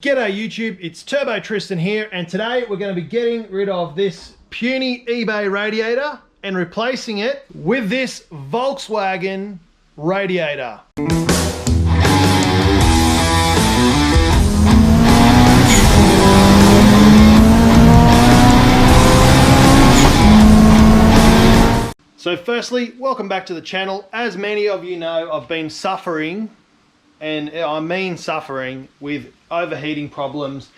G'day YouTube, it's Turbo Tristan here, and today we're going to be getting rid of this puny eBay radiator and replacing it with this Volkswagen radiator. So firstly, welcome back to the channel. As many of you know, I've been suffering, and I mean suffering, with overheating problems,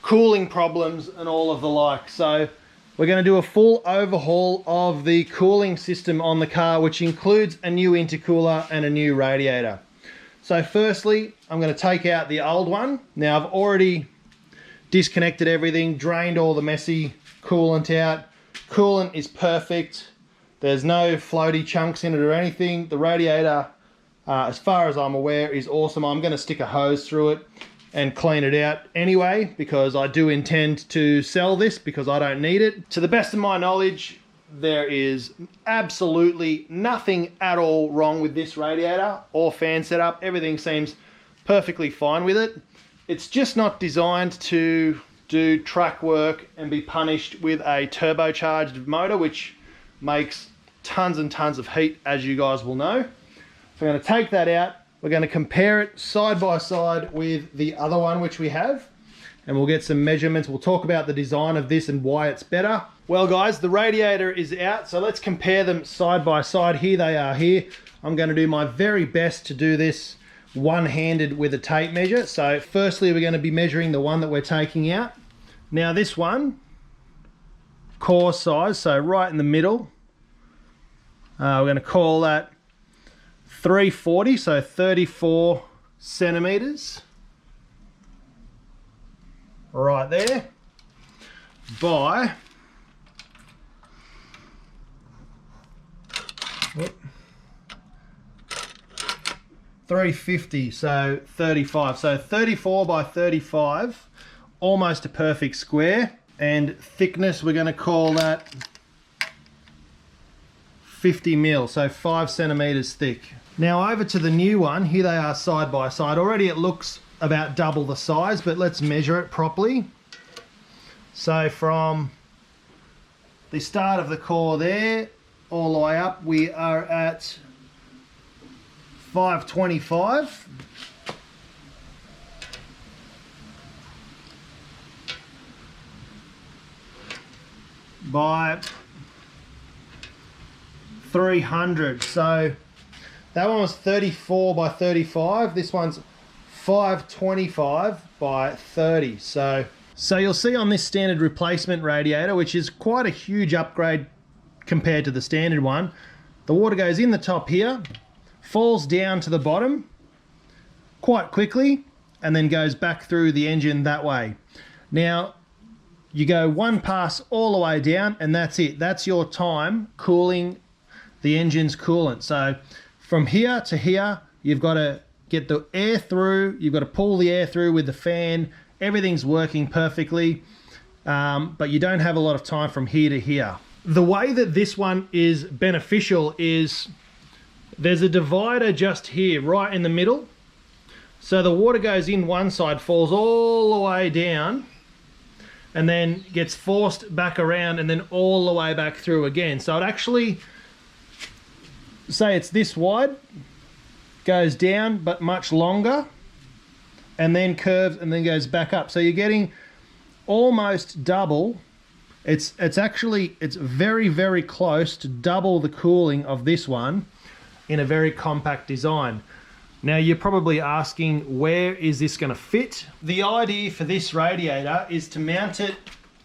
cooling problems, and all of the like. So we're going to do a full overhaul of the cooling system on the car, which includes a new intercooler and a new radiator. So firstly, I'm going to take out the old one. Now I've already disconnected everything, drained all the messy coolant out. Coolant is perfect. There's no floaty chunks in it or anything. The radiator, as far as I'm aware, is awesome. I'm going to stick a hose through it and clean it out anyway, because I do intend to sell this because I don't need it. To the best of my knowledge, there is absolutely nothing at all wrong with this radiator or fan setup. Everything seems perfectly fine with it. It's just not designed to do track work and be punished with a turbocharged motor, which makes tons and tons of heat, as you guys will know. So I'm going to take that out. We're going to compare it side by side with the other one which we have, and we'll get some measurements. We'll talk about the design of this and why it's better. Well guys, the radiator is out, so let's compare them side by side. Here they are here. I'm going to do my very best to do this one-handed with a tape measure. So firstly, we're going to be measuring the one that we're taking out. Now this one, core size, so right in the middle, we're going to call that 340, so 34 centimeters, right there, by 350, so 35. So 34 by 35, almost a perfect square. And thickness, we're going to call that 50 mil, so 5 centimeters thick. Now over to the new one. Here they are side by side. Already it looks about double the size, but let's measure it properly. So from the start of the core there, all the way up, we are at 525. By 300. So that one was 34 by 35. This one's 525 by 30. So you'll see on this standard replacement radiator, which is quite a huge upgrade compared to the standard one, the water goes in the top here, falls down to the bottom quite quickly, and then goes back through the engine that way. Now you go one pass all the way down, and that's it. That's your time cooling the engine's coolant. So from here to here, you've got to get the air through, you've got to pull the air through with the fan. Everything's working perfectly, but you don't have a lot of time from here to here. The way that this one is beneficial is there's a divider just here, right in the middle. So the water goes in one side, falls all the way down, and then gets forced back around and then all the way back through again. So it actually, say it's this wide, goes down but much longer, and then curves and then goes back up. So you're getting almost double. It's very, very close to double the cooling of this one in a very compact design. Now you're probably asking, where is this going to fit? The idea for this radiator is to mount it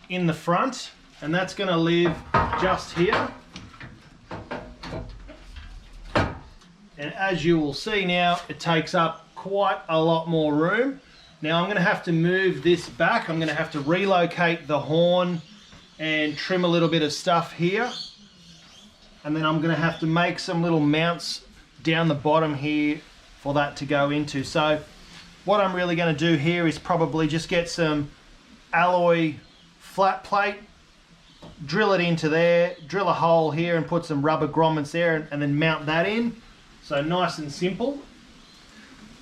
in the front, and that's going to live just here. And as you will see now, it takes up quite a lot more room. Now I'm going to have to move this back. I'm going to have to relocate the horn and trim a little bit of stuff here. And then I'm going to have to make some little mounts down the bottom here for that to go into. So what I'm really going to do here is probably just get some alloy flat plate, drill it into there, drill a hole here and put some rubber grommets there, and then mount that in. So nice and simple.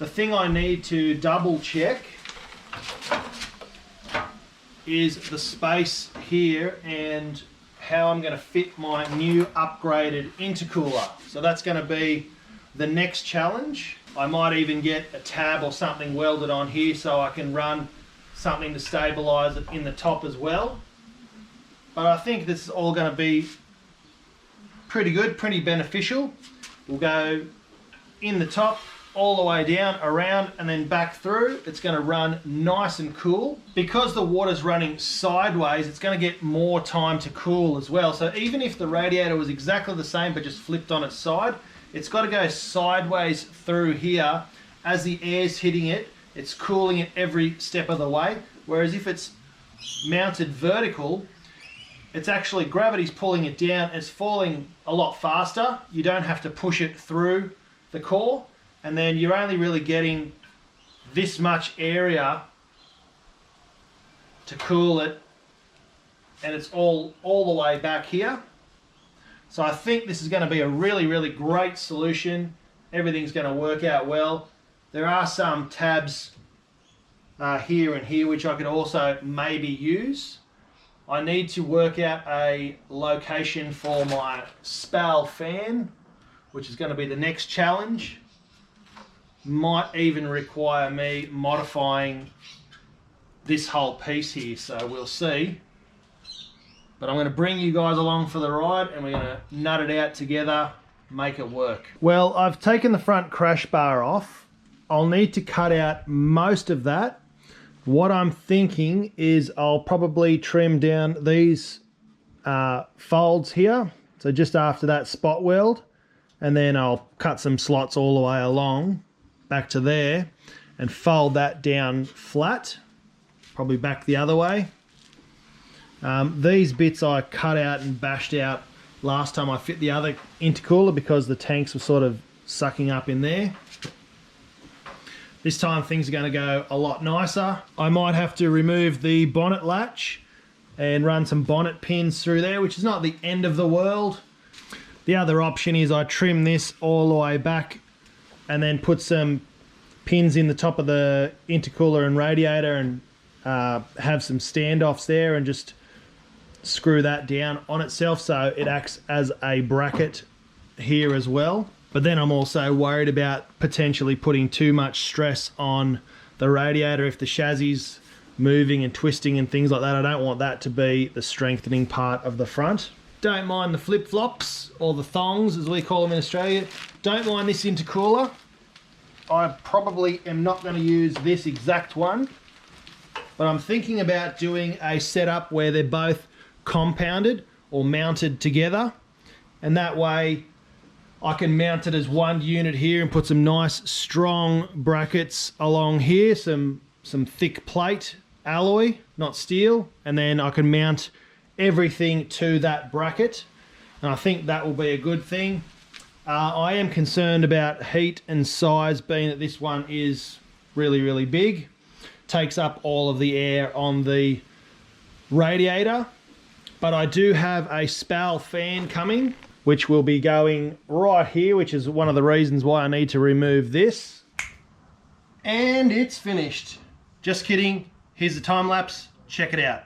The thing I need to double check is the space here and how I'm going to fit my new upgraded intercooler. So that's going to be the next challenge. I might even get a tab or something welded on here so I can run something to stabilize it in the top as well. But I think this is all going to be pretty good, pretty beneficial. We'll go in the top, all the way down, around, and then back through. It's going to run nice and cool. Because the water's running sideways, it's going to get more time to cool as well. So even if the radiator was exactly the same but just flipped on its side, it's got to go sideways through here. As the air's hitting it, it's cooling it every step of the way. Whereas if it's mounted vertical, it's actually, gravity's pulling it down, it's falling a lot faster. You don't have to push it through the core, and then you're only really getting this much area to cool it, and it's all the way back here. So I think this is going to be a really, really great solution. Everything's going to work out well. There are some tabs here and here which I could also maybe use. I need to work out a location for my SPAL fan, which is going to be the next challenge. Might even require me modifying this whole piece here, so we'll see. But I'm going to bring you guys along for the ride and we're going to nut it out together, make it work. Well, I've taken the front crash bar off. I'll need to cut out most of that. What I'm thinking is I'll probably trim down these folds here, so just after that spot weld, and then I'll cut some slots all the way along back to there and fold that down flat, probably back the other way. These bits I cut out and bashed out last time I fit the other intercooler because the tanks were sort of sucking up in there. This time things are going to go a lot nicer. I might have to remove the bonnet latch and run some bonnet pins through there, which is not the end of the world. The other option is I trim this all the way back and then put some pins in the top of the intercooler and radiator and have some standoffs there and just screw that down on itself so it acts as a bracket here as well. But then I'm also worried about potentially putting too much stress on the radiator if the chassis is moving and twisting and things like that. I don't want that to be the strengthening part of the front. Don't mind the flip-flops, or the thongs as we call them in Australia. Don't mind this intercooler. I probably am not going to use this exact one, but I'm thinking about doing a setup where they're both compounded or mounted together, and that way I can mount it as one unit here and put some nice strong brackets along here, some thick plate alloy, not steel, and then I can mount everything to that bracket, and I think that will be a good thing. I am concerned about heat and size, being that this one is really, really big. Takes up all of the air on the radiator, but I do have a SPAL fan coming, which will be going right here, which is one of the reasons why I need to remove this. And it's finished. Just kidding. Here's the time lapse. Check it out.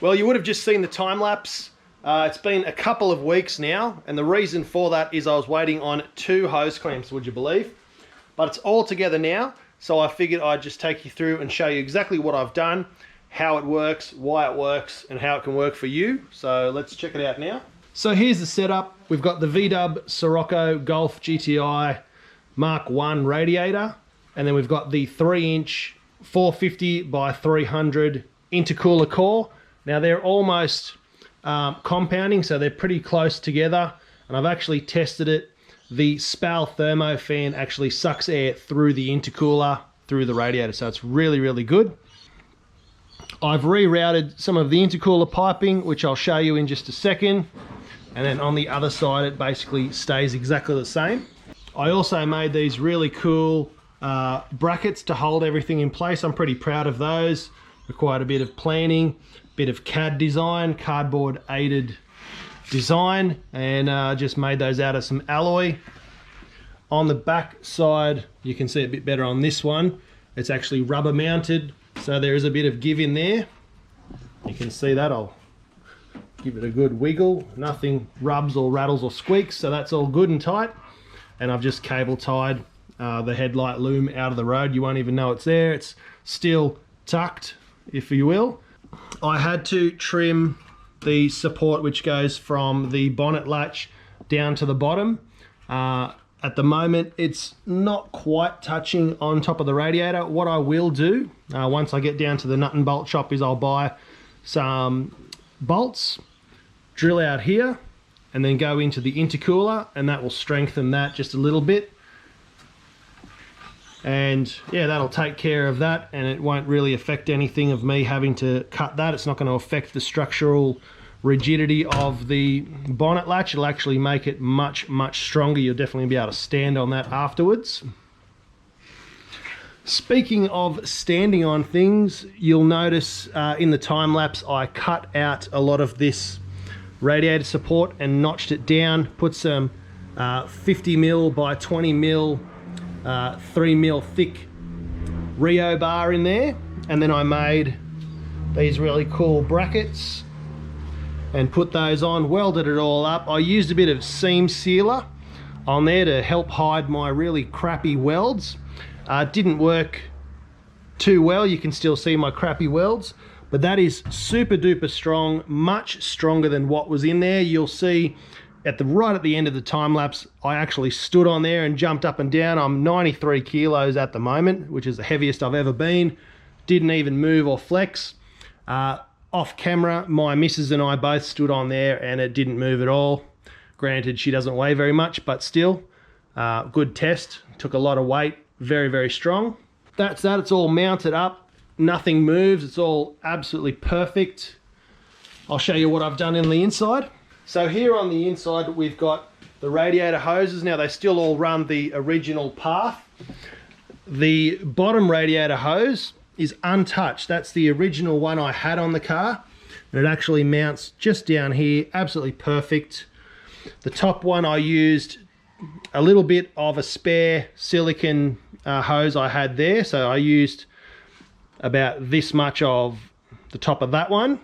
Well, you would have just seen the time lapse. It's been a couple of weeks now, and the reason for that is I was waiting on 2 hose clamps, would you believe? But it's all together now, so I figured I'd just take you through and show you exactly what I've done, how it works, why it works, and how it can work for you. So let's check it out now. So here's the setup. We've got the VW Sirocco Golf GTI Mark 1 radiator, and then we've got the 3-inch 450 by 300 intercooler core. Now they're almost compounding, so they're pretty close together, and I've actually tested it. The Spal thermo fan actually sucks air through the intercooler, through the radiator, so it's really, really good. I've rerouted some of the intercooler piping, which I'll show you in just a second, and then on the other side it basically stays exactly the same. I also made these really cool brackets to hold everything in place. I'm pretty proud of those. Required a bit of planning, bit of CAD design, cardboard aided design, and just made those out of some alloy. On the back side, you can see a bit better on this one. It's actually rubber mounted, so there is a bit of give in there. You can see that. I'll give it a good wiggle. Nothing rubs or rattles or squeaks, so that's all good and tight. And I've just cable tied the headlight loom out of the road. You won't even know it's there. It's still tucked, if you will. I had to trim the support which goes from the bonnet latch down to the bottom. At the moment it's not quite touching on top of the radiator. What I will do once I get down to the nut and bolt shop is I'll buy some bolts, drill out here, and then go into the intercooler, and that will strengthen that just a little bit. And yeah, that'll take care of that, and it won't really affect anything of me having to cut that. It's not going to affect the structural rigidity of the bonnet latch. It'll actually make it much stronger. You'll definitely be able to stand on that afterwards. Speaking of standing on things, you'll notice in the time lapse I cut out a lot of this radiator support and notched it down, put some 50mm by 20mm 3mm thick Rio bar in there, and then I made these really cool brackets and put those on, welded it all up. I used a bit of seam sealer on there to help hide my really crappy welds. Didn't work too well. You can still see my crappy welds, but that is super duper strong, much stronger than what was in there. You'll see right at the end of the time lapse, I actually stood on there and jumped up and down. I'm 93 kilos at the moment, which is the heaviest I've ever been. Didn't even move or flex. Off camera, my missus and I both stood on there and it didn't move at all. Granted, she doesn't weigh very much, but still, good test. Took a lot of weight, very strong. That's that, it's all mounted up. Nothing moves, it's all absolutely perfect. I'll show you what I've done in the inside. So here on the inside, we've got the radiator hoses. Now they still all run the original path. The bottom radiator hose is untouched. That's the original one I had on the car. And it actually mounts just down here, absolutely perfect. The top one I used a little bit of a spare silicone hose I had there. So I used about this much of the top of that one.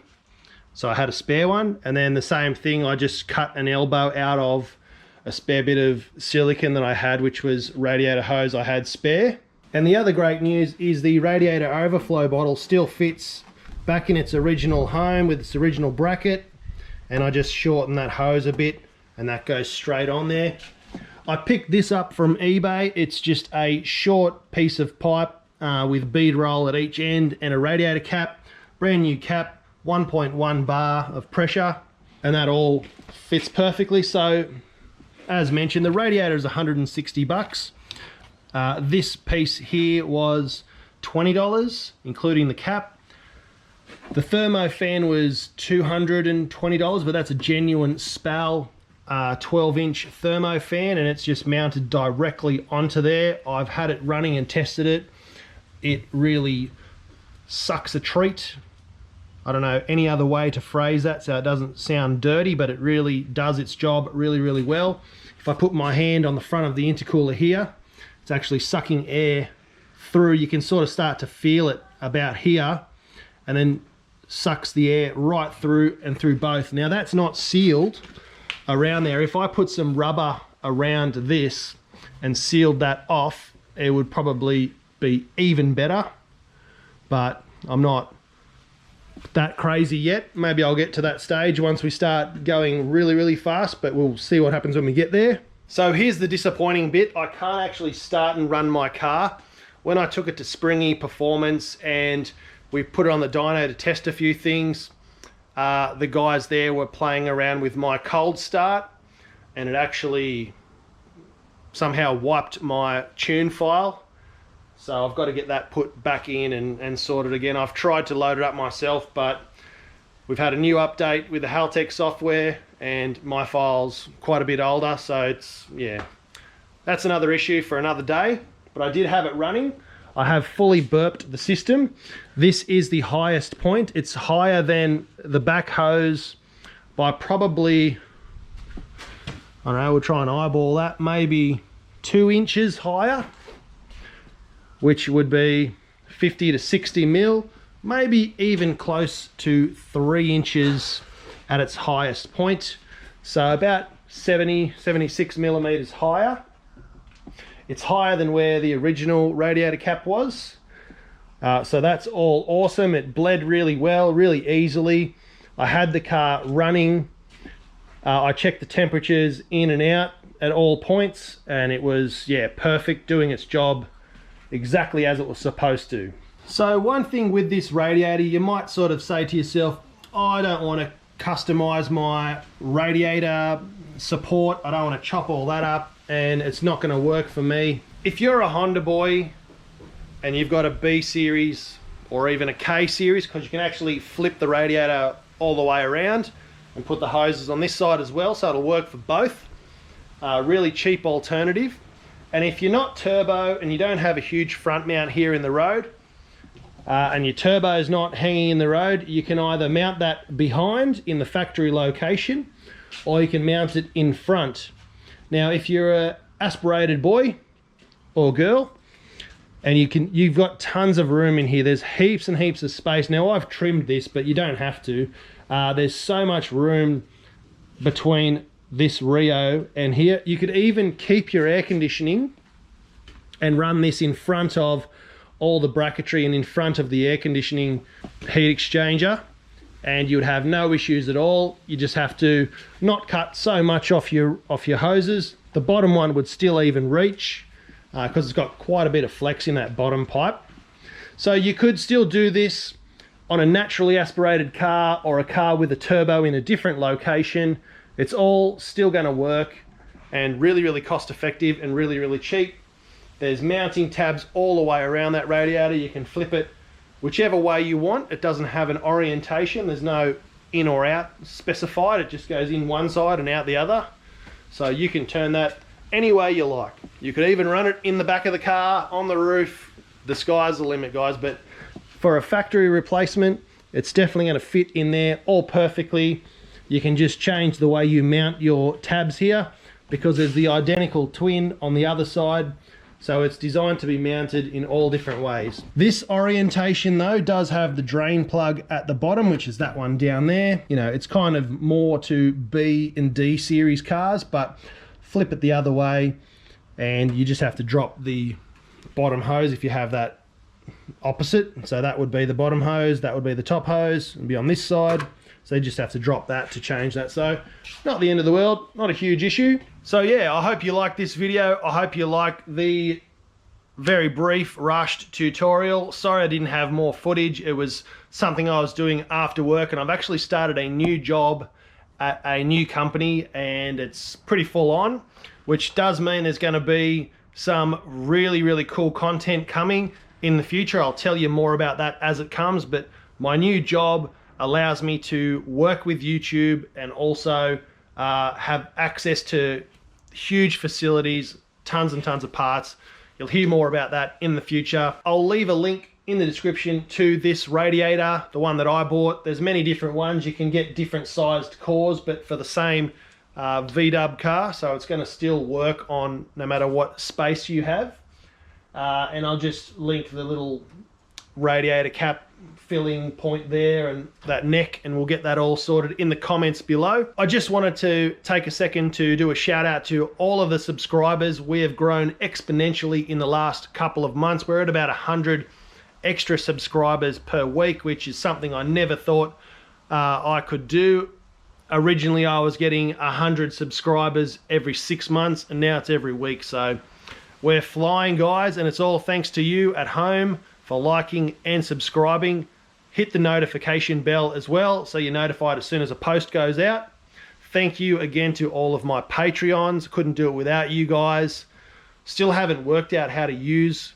So I had a spare one, and then the same thing, I just cut an elbow out of a spare bit of silicone that I had, which was radiator hose I had spare. And the other great news is the radiator overflow bottle still fits back in its original home with its original bracket, and I just shorten that hose a bit and that goes straight on there. I picked this up from eBay. It's just a short piece of pipe with bead roll at each end and a radiator cap, brand new cap, 1.1 bar of pressure, and that all fits perfectly. So as mentioned, the radiator is 160 bucks. This piece here was $20, including the cap. The thermo fan was $220, but that's a genuine Spal 12-inch thermo fan, and it's just mounted directly onto there. I've had it running and tested it. It really sucks a treat. I don't know any other way to phrase that so it doesn't sound dirty, but it really does its job really well. If I put my hand on the front of the intercooler here, it's actually sucking air through. You can sort of start to feel it about here, and then sucks the air right through and through both. Now that's not sealed around there. If I put some rubber around this and sealed that off, it would probably be even better, but I'm not that crazy yet. Maybe I'll get to that stage once we start going really, really fast, but we'll see what happens when we get there. So here's the disappointing bit. I can't actually start and run my car. When I took it to Springy Performance and we put it on the dyno to test a few things, the guys there were playing around with my cold start, and it actually somehow wiped my tune file. So I've got to get that put back in and sorted again. I've tried to load it up myself, but we've had a new update with the Haltech software and my file's quite a bit older, so it's, yeah, that's another issue for another day. But I did have it running. I have fully burped the system. This is the highest point. It's higher than the back hose by probably, I don't know, we'll try and eyeball that, maybe 2 inches higher, which would be 50 to 60 mil, maybe even close to 3 inches at its highest point. So about 70, 76 millimeters higher. It's higher than where the original radiator cap was. So that's all awesome. It bled really well, really easily. I had the car running. I checked the temperatures in and out at all points, and it was, yeah, perfect, doing its job exactly as it was supposed to. So one thing with this radiator, you might sort of say to yourself, oh, I don't want to customize my radiator support. I don't want to chop all that up, and it's not going to work for me. If you're a Honda boy and you've got a B series or even a K series, because you can actually flip the radiator all the way around and put the hoses on this side as well, so it'll work for both. Really cheap alternative. And if you're not turbo and you don't have a huge front mount here in the road, and your turbo is not hanging in the road, you can either mount that behind in the factory location, or you can mount it in front. Now, if you're a aspirated boy or girl, and you've got tons of room in here, there's heaps and heaps of space. Now, I've trimmed this, but you don't have to. There's so much room between this Rio and here. You could even keep your air conditioning and run this in front of all the bracketry and in front of the air conditioning heat exchanger, and you'd have no issues at all. You just have to not cut so much off your hoses. The bottom one would still even reach because it's got quite a bit of flex in that bottom pipe. So you could still do this on a naturally aspirated car or a car with a turbo in a different location. It's all still going to work, and really, really cost effective and really, really cheap. There's mounting tabs all the way around that radiator. You can flip it whichever way you want. It doesn't have an orientation. There's no in or out specified. It just goes in one side and out the other. So you can turn that any way you like. You could even run it in the back of the car, on the roof. The sky's the limit, guys. But for a factory replacement, it's definitely going to fit in there all perfectly. You can just change the way you mount your tabs here, because there's the identical twin on the other side. So it's designed to be mounted in all different ways. This orientation though does have the drain plug at the bottom, which is that one down there. You know, it's kind of more to B and D series cars, but flip it the other way and you just have to drop the bottom hose if you have that opposite. So that would be the bottom hose, that would be the top hose, and be on this side. So you just have to drop that to change that. So not the end of the world, not a huge issue. So yeah, I hope you like this video. I hope you like the very brief, rushed tutorial. Sorry I didn't have more footage. It was something I was doing after work, and I've actually started a new job at a new company, and it's pretty full on, which does mean there's going to be some really, really cool content coming in the future. I'll tell you more about that as it comes, but my new job allows me to work with YouTube and also have access to huge facilities, tons and tons of parts. You'll hear more about that in the future. I'll leave a link in the description to this radiator, the one that I bought. There's many different ones. You can get different sized cores, but for the same VW car, so it's going to still work on no matter what space you have. And I'll just link the little radiator cap filling point there and that neck, and we'll get that all sorted in the comments below. I just wanted to take a second to do a shout out to all of the subscribers. We have grown exponentially in the last couple of months. We're at about 100 extra subscribers per week, which is something I never thought I could do. Originally I was getting 100 subscribers every 6 months, and now it's every week. So we're flying, guys, and it's all thanks to you at home for liking and subscribing. Hit the notification bell as well so you're notified as soon as a post goes out. Thank you again to all of my Patreons. Couldn't do it without you guys. Still haven't worked out how to use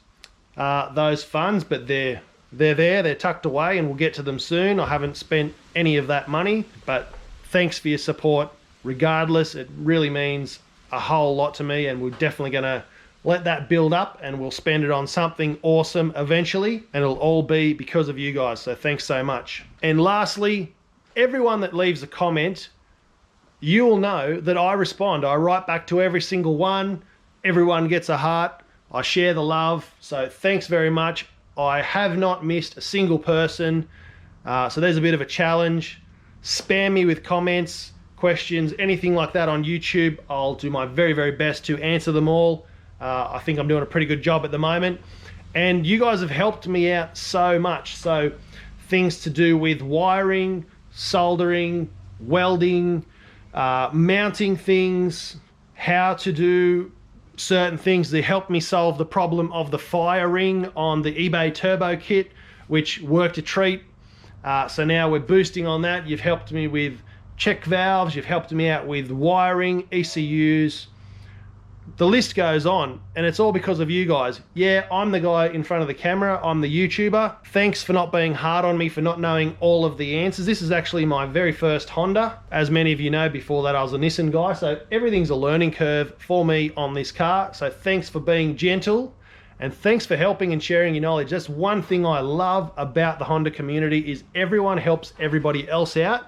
those funds, but they're there, they're tucked away, and we'll get to them soon. I haven't spent any of that money, but thanks for your support. Regardless, it really means a whole lot to me, and we're definitely gonna let that build up, and we'll spend it on something awesome eventually, and it'll all be because of you guys. So thanks so much. And lastly, everyone that leaves a comment, you will know that I respond. I write back to every single one. Everyone gets a heart. I share the love. So thanks very much. I have not missed a single person. So there's a bit of a challenge. Spam me with comments, questions, anything like that on YouTube. I'll do my very, very best to answer them all. I think I'm doing a pretty good job at the moment, and you guys have helped me out so much. So things to do with wiring, soldering, welding, mounting things, how to do certain things. They helped me solve the problem of the fire ring on the eBay turbo kit, which worked a treat. So now we're boosting on that. You've helped me with check valves, you've helped me out with wiring, ECUs. The list goes on, and it's all because of you guys. Yeah, I'm the guy in front of the camera. I'm the YouTuber. Thanks for not being hard on me for not knowing all of the answers. This is actually my very first Honda. As many of you know, before that I was a Nissan guy, so everything's a learning curve for me on this car. So thanks for being gentle, and thanks for helping and sharing your knowledge. That's one thing I love about the Honda community, is everyone helps everybody else out,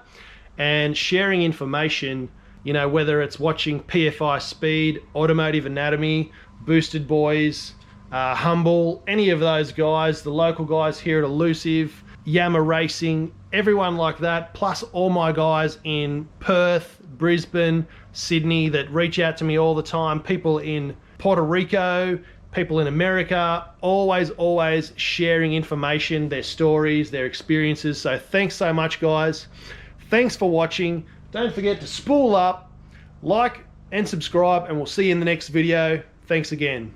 and sharing information. You know, whether it's watching PFI Speed, Automotive Anatomy, Boosted Boys, Humble, any of those guys, the local guys here at Elusive, Yama Racing, everyone like that, plus all my guys in Perth, Brisbane, Sydney that reach out to me all the time, people in Puerto Rico, people in America, always sharing information, their stories, their experiences. So thanks so much, guys. Thanks for watching. Don't forget to spool up, like and subscribe, and we'll see you in the next video. Thanks again.